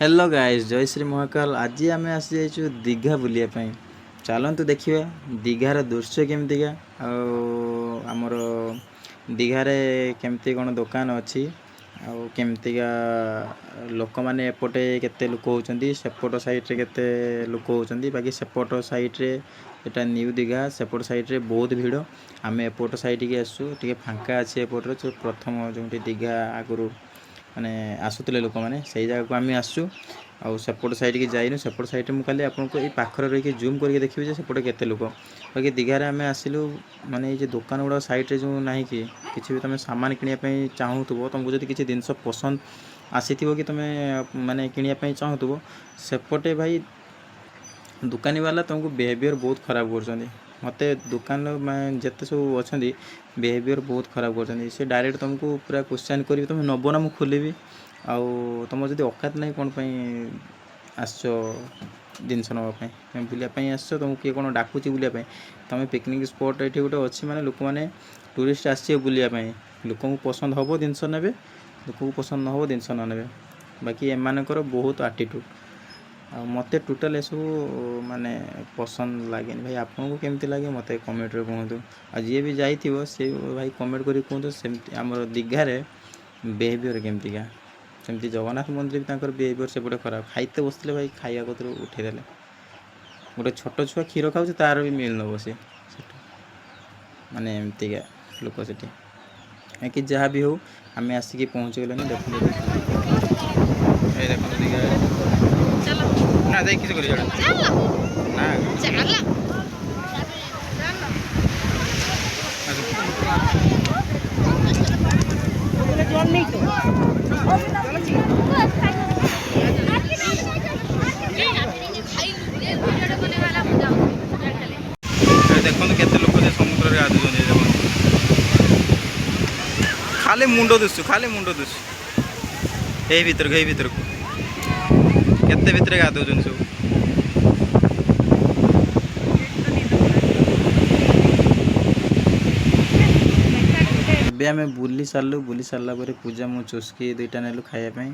Hello guys, जय श्री महाकाल। आज आम आसी जाइए दीघा बुलायापाई। चलतु देखा दीघार दृश्य केमतिका आमर दीघार केमती कौन दुकान अच्छी आमतिका लोक मैंने एपटे केते लोक होती सेपट साइड्रे केते लोक होती बाकी सेपट साइड्रे एटा न्यू दीघा सेपट साइड्रे बहुत भिड़। आम एपट साइड की आसू टे फांका अच्छे एपटर प्रथम जो दीघा आगुरी माने आसुले लोक मैंने से जगह को आम आसू सेपट साइड की जाइनु सेपट साइड में खाली आपको ये पाखर रही जूम करके देखिए सेपटे केते लोक बाकी दीघार आम आसिलु माने ये दुकान गुड़ा साइड्रे जो ना कि किसी भी तुम सामान किनापी चाहूब तुमको जब किसी जिनस पसंद आसी कि तुम्हें माने किनापी चाहूब सेपटे भाई दुकानी वाला तुमको बिहेवियर बहुत खराब कर मत दुकान जिते सब अच्छा बिहेवियर बहुत खराब कर डायरेक्ट तुमको पूरा क्वेश्चन करी तुम नब ना मुझे खोलि तुम जब औकात ना कौन आस जिनस नापी बुलापाई आस तुमको किए कौन डाकुची बुलापाई तुम पिकनिक स्पॉट ये गोटे अच्छी माने लोक मैंने टूरिस्ट आसो बुलापाई लोक पसंद हम जिनस ने लोक पसंद न हो जिनस न ने बाकी एमानकर बहुत आटीट्यूड मत टोटाल सब माने पसंद लगे भाई आपको केमती लगे मत कमेंट रे कहतु आ जी भी जाइए से भाई कमेंट कर कहतु सेमती आम दीघार बिहेवियर केमतिका सेमती जगन्नाथ मंदिर भी बिहेवियर सेपटे खराब खाइते बसते भाई खाया कतर उठेदेले गोटे छोट छुआ क्षीर खाऊ तार भी मिल नब सी माने एमतिका लोक से कि जहाँ भी हो आम आसिक पहुँचीगले देखते ना देख किसी करी ना देखो केते लोक समुद्र में गाधुन खाली मुंड दुसु यही भीतर को केते भितर गाधुन सब आम बुली सारू बुली सारापर पूजा मु चुस्की दुईटा नेलु खायापाई।